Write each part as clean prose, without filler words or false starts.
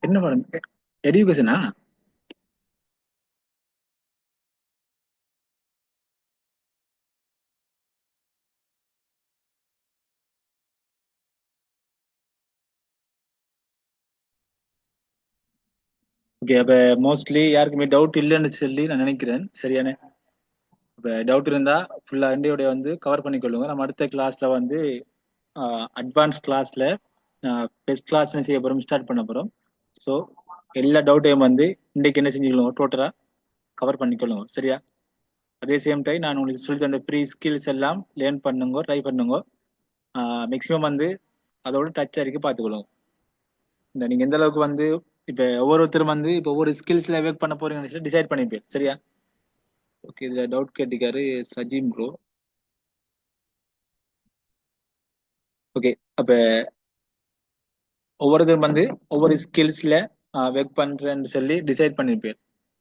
என்ன படம்? எடியூகேஷனா? ஓகே, அப்ப மோஸ்ட்லி யாருக்குமே டவுட் இல்லைன்னு சொல்லி நான் நினைக்கிறேன். சரியானே? இப்ப டவுட் இருந்தா ஃபுல்லா இண்டியோட வந்து கவர் பண்ணிக்கொள்ளுங்க. நம்ம அடுத்த கிளாஸ்ல வந்து அட்வான்ஸ் கிளாஸ்ல ஃபர்ஸ்ட் கிளாஸ் என்ன செய்ய போறோம், ஸ்டார்ட் பண்ண போறோம். ஸோ எல்லா டவுட்டையும் வந்து இன்றைக்கு என்ன செஞ்சுக்கொள்ளுங்க, டோட்டலா கவர் பண்ணிக்கொள்ளுங்க. சரியா? அதே சேம் டைம் நான் உங்களுக்கு சொல்லி தந்த ப்ரீ ஸ்கில்ஸ் எல்லாம் லேர்ன் பண்ணுங்க, ட்ரை பண்ணுங்க. மேக்ஸிமம் வந்து அதோட டச் அறிக்கை பார்த்துக்கொள்ளுங்க. இந்த நீங்க எந்த அளவுக்கு வந்து இப்ப ஒவ்வொருத்தரும் வந்து இப்ப ஒவ்வொரு ஸ்கில்ஸ்ல ஒர்க் பண்ண போறீங்கன்னு டிசைட் பண்ணிப்பேன். சரியா? ஓகே, இதுல டவுட் கேட்டிருக்காரு சஜீம் ப்ரோ. ஓகே, அப்ப ஒவ்வொருத்தரும் வந்து ஒவ்வொரு ஸ்கில்ஸ்ல ஒர்க் பண்றேன்னு சொல்லி டிசைட் பண்ணிருப்பேன்.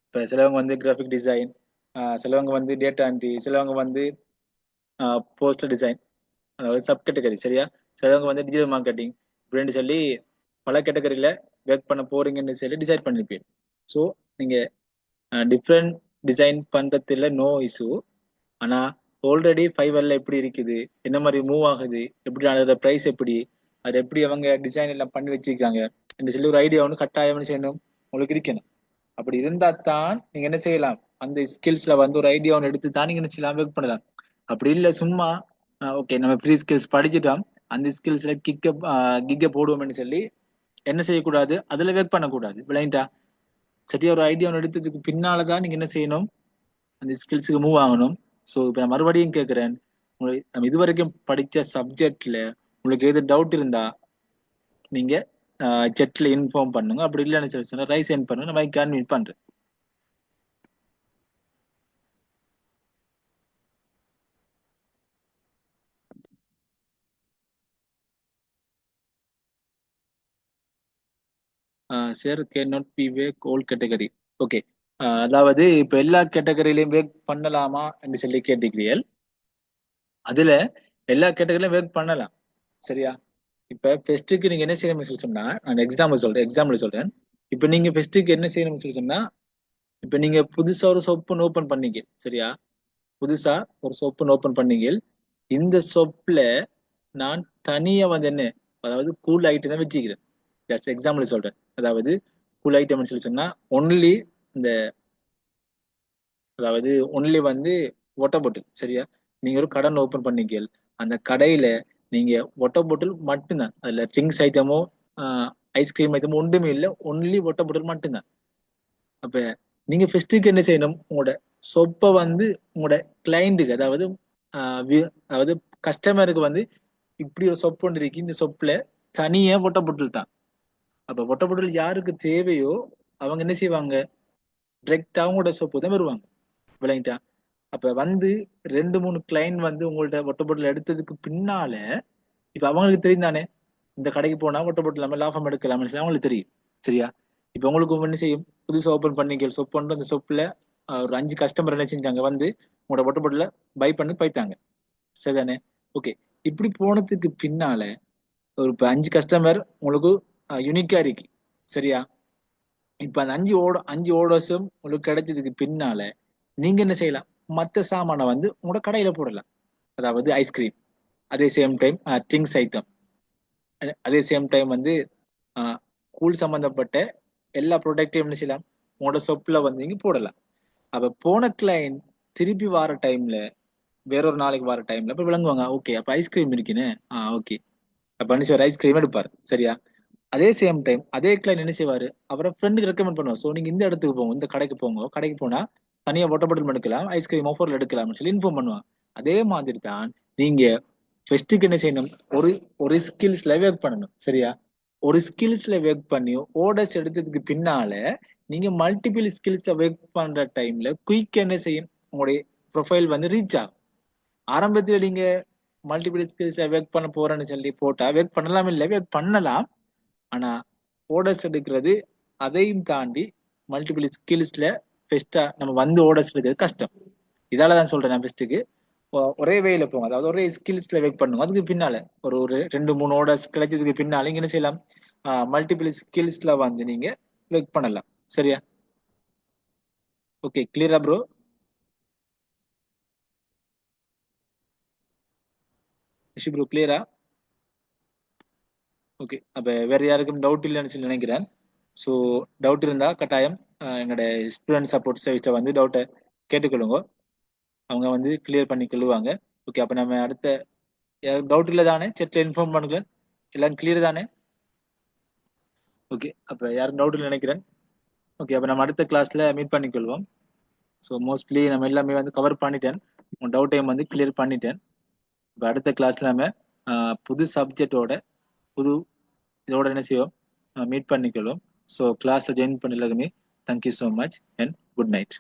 இப்ப சிலவங்க வந்து கிராஃபிக் டிசைன், சிலவங்க வந்து டேட்டா என்ட்ரி, சிலவங்க வந்து போஸ்டர் டிசைன், அதாவது சப் கேட்டகரி. சரியா? சிலவங்க வந்து டிஜிட்டல் மார்க்கெட்டிங் இப்படின்னு சொல்லி பல கேட்டகரியில ஒர்க் பண்ண போறீங்கன்னு சொல்லி டிசைட் பண்ணிருப்பேன். ஸோ நீங்க டிஃப்ரெண்ட் டிசைன் பண்றதுல நோ இஷ்யூ. ஆனா ஆல்ரெடி ஃபைவர்ல எப்படி இருக்குது, என்ன மாதிரி மூவ் ஆகுது, எப்படி அதோட பிரைஸ் எப்படி, அது எப்படி அவங்க டிசைன் எல்லாம் பண்ணி வச்சிருக்காங்க என்று சொல்லி ஒரு ஐடியா ஒன்று கட்டாயம் செய்யணும், உங்களுக்கு இருக்கணும். அப்படி இருந்தா தான் நீங்க என்ன செய்யலாம், அந்த ஸ்கில்ஸ்ல வந்து ஒரு ஐடியா ஒன்று எடுத்து தான் நீங்க என்ன செய்யலாம், ஒர்க் பண்ணலாம். அப்படி இல்லை சும்மா ஓகே நம்ம ப்ரீ ஸ்கில்ஸ் படிச்சுட்டோம், அந்த ஸ்கில்ஸ்ல கிக்க போடுவோம்னு சொல்லி என்ன செய்யக்கூடாது, அதுல ஒர்க் பண்ணக்கூடாது. விளையாண்டா சரியா? ஒரு ஐடியா ஒன்று எடுத்ததுக்கு பின்னாலதான் நீங்க என்ன செய்யணும், அந்த ஸ்கில்ஸுக்கு மூவ் ஆகணும். ஸோ இப்போ நான் மறுபடியும் கேட்குறேன், உங்களுக்கு நம்ம இதுவரைக்கும் படித்த சப்ஜெக்ட்ல உங்களுக்கு எது டவுட் இருந்தா நீங்க செட்ல இன்ஃபார்ம் பண்ணுங்க. அப்படி இல்லைன்னு சொல்லி சொன்னா ரைஸ் சென்ட் பண்ணுங்க, நான் மைக் கான்வீட் பண்றேன். Sir can not be vague whole category. Okay, அதாவது இப்ப எல்லா கேட்டகரியிலையும் வேக் பண்ணலாமா என்று சொல்லி கேட்டுக்கிறீர்கள். அதுல எல்லா கேட்டகரியிலும் வேக் பண்ணலாம். சரியா? இப்ப ஃபெஸ்ட்டுக்கு நீங்க என்ன செய்யணும்னு சொல்லி சொன்னா, நான் எக்ஸாம்பிள் சொல்றேன். இப்ப நீங்க ஃபெஸ்ட்டுக்கு என்ன செய்யணும்னு சொல்லி சொன்னா, இப்ப நீங்க புதுசா ஒரு சொப்புன்னு ஓபன் பண்ணீங்க. சரியா? புதுசா ஒரு சொப்புன்னு ஓபன் பண்ணீங்க. இந்த சொப்ல நான் தனியா வந்து என்ன, அதாவது கூல் ஐட்டம் தான் வச்சுக்கிறேன். ஜஸ்ட் எக்ஸாம்பிள் சொல்றேன். அதாவது கூல் ஐட்டம் சொல்லி சொன்னா ஒன்லி இந்த, அதாவது ஒன்லி வந்து வாட்டர் பாட்டில். சரியா? நீங்க ஒரு கடன் ஓபன் பண்ணீங்க, அந்த கடையில நீங்க வாட்டர் பாட்டில் மட்டும்தான், அதுல ட்ரிங்க்ஸ் ஐட்டமோ ஐஸ்கிரீம் ஐட்டமோ ஒன்றுமே இல்லை, ஒன்லி வாட்டர் பாட்டில் மட்டும்தான். அப்ப நீங்க ஃபர்ஸ்ட்டுக்கு என்ன செய்யணும், உங்களோட சொப்பை வந்து உங்களோட கிளைண்ட்டுக்கு, அதாவது அதாவது கஸ்டமருக்கு வந்து இப்படி ஒரு சொப்பு ஒன்று இருக்கு, இந்த சொப்புல தனியா ஒட்ட பொருள் தான். அப்ப ஒட்ட பொருள் யாருக்கு தேவையோ அவங்க என்ன செய்வாங்க, டிரெக்டா அவங்களோட சொப்பு தான் வருவாங்க. விளங்கிட்டா? அப்ப வந்து ரெண்டு மூணு கிளைண்ட் வந்து உங்கள்ட்ட ஒட்ட பொருள் எடுத்ததுக்கு பின்னால இப்ப அவங்களுக்கு தெரியும் தானே, இந்த கடைக்கு போனா ஒட்ட பொருள் இல்லாம லாபம் எடுக்கலாம்னு சொல்லி அவங்களுக்கு தெரியும். சரியா? இப்ப உங்களுக்கு என்ன செய்யும், புதுசா ஓபன் பண்ணீங்க சொப் பண்ணி அந்த சொப்புல ஒரு 5 கஸ்டமர் என்ன செஞ்சாங்க வந்து உங்களோட ஒட்ட பொருளை பை பண்ணி போயிட்டாங்க. சரிதானே? ஓகே, இப்படி போனதுக்கு பின்னால ஒரு இப்ப 5 கஸ்டமர் உங்களுக்கு யூனிக்கா இருக்கு. சரியா? இப்ப அந்த 5 ஓர்டர்ஸும் உங்களுக்கு கிடைச்சதுக்கு பின்னால நீங்க என்ன செய்யலாம், மத்த சாமானை வந்து உங்களோட கடையில போடலாம். அதாவது ஐஸ்கிரீம், அதே சேம் டைம் ட்ரிங்க்ஸ் ஐட்டம், அதே சேம் டைம் வந்து கூழ் சம்பந்தப்பட்ட எல்லா ப்ராடக்டையும் என்ன செய்யலாம், உங்களோட சொப்ல வந்து நீங்க போடலாம். அப்ப போன கிளைண்ட் திருப்பி வர டைம்ல, வேறொரு நாளைக்கு வர டைம்ல இப்ப விளங்குவாங்க, ஓகே அப்ப ஐஸ்கிரீம் இருக்குன்னு. ஓகே, அப்ப என்ன செய்வார், ஐஸ்கிரீம் எடுப்பாரு. சரியா? அதே சேம் டைம் அதே கிளைண்ட் என்ன செய்வாரு, அவரை ஃப்ரெண்டுக்கு ரெக்கமெண்ட் பண்ணுவார். ஸோ நீங்க இந்த இடத்துக்கு போங்க, இந்த கடைக்கு போங்க, கடைக்கு போனா தனியா வாட்டர் பாட்டில் எடுக்கலாம், ஐஸ்கிரீம் ஆஃபர்ல எடுக்கலாம்னு சொல்லி இன்ஃபார்ம் பண்ணுவாங்க. அதே மாதிரி தான் நீங்க ஃபெஸ்ட்டுக்கு என்ன செய்யணும், ஒரு ஒரு ஸ்கில்ஸ்ல ஒர்க் பண்ணணும். சரியா? ஒரு ஸ்கில்ஸ்ல ஒர்க் பண்ணி ஓர்டர்ஸ் எடுத்ததுக்கு பின்னால நீங்க மல்டிபிள் ஸ்கில்ஸ்ல ஒர்க் பண்ற டைம்ல குயிக் என்ன செய்யும், உங்களுடைய ப்ரொஃபைல் வந்து ரீச் ஆகும். ஆரம்பத்துல நீங்க மல்டிபிள் ஸ்கில்ஸ் ஒர்க் பண்ண போறேன்னு சொல்லி போட்டா ஒர்க் பண்ணலாம், இல்லை ஒர்க் பண்ணலாம். ஆனா ஓடர்ஸ் எடுக்கிறது அதையும் தாண்டி மல்டிபிள் ஸ்கில்ஸ்ல பெஸ்டா நம்ம வந்து ஓடர்ஸ் எடுக்கிறது கஷ்டம். இதாலதான் சொல்றேன், நான் பெஸ்ட்டுக்கு ஒரே வேல போங்க, அதாவது ஒரே ஸ்கில்ஸ்ல ஒர்க் பண்ணுங்க. அதுக்கு பின்னால ஒரு ஒரு 2 3 ஓடர்ஸ் கிடைச்சதுக்கு பின்னால இங்க என்ன செய்யலாம், மல்டிபிள் ஸ்கில்ஸ்ல வந்து நீங்க கிளிக் பண்ணலாம். சரியா? ஓகே, கிளியரா ப்ரோ? ரிஷி ப்ரோ கிளியரா? ஓகே, அப்ப வேற யாருக்கும் டவுட் இல்லைன்னு சொல்லி நினைக்கிறேன். ஸோ டவுட் இருந்தா கட்டாயம் எங்களோட ஸ்டூடெண்ட் சப்போர்ட் சர்வீஸை வந்து டவுட்டை கேட்டுக்கொள்ளுங்க. அவங்க வந்து கிளியர் பண்ணி கொள்ளுவாங்க. ஓகே, அப்ப நம்ம அடுத்த டவுட் இல்லை தானே? செட்ல இன்ஃபார்ம் பண்ணுங்க. எல்லாம் கிளியர் தானே? ஓகே, அப்ப யாரும் டவுட் இல்லை நினைக்கிறேன். ஓகே, அப்ப நம்ம அடுத்த கிளாஸ்ல மீட் பண்ணிக்கொள்வோம். ஸோ மோஸ்ட்லி நம்ம எல்லாமே வந்து கவர் பண்ணிட்டேன். உங்க டவுட்டையும் வந்து கிளியர் பண்ணிட்டேன். இப்போ அடுத்த கிளாஸ்ல நம்ம புது சப்ஜெக்டோட புது இதோட என்ன செய்வோம், மீட் பண்ணிக்கொள்வோம். ஸோ கிளாஸ்ல ஜாயின் பண்ண எல்லாருமே thank you so much and good night.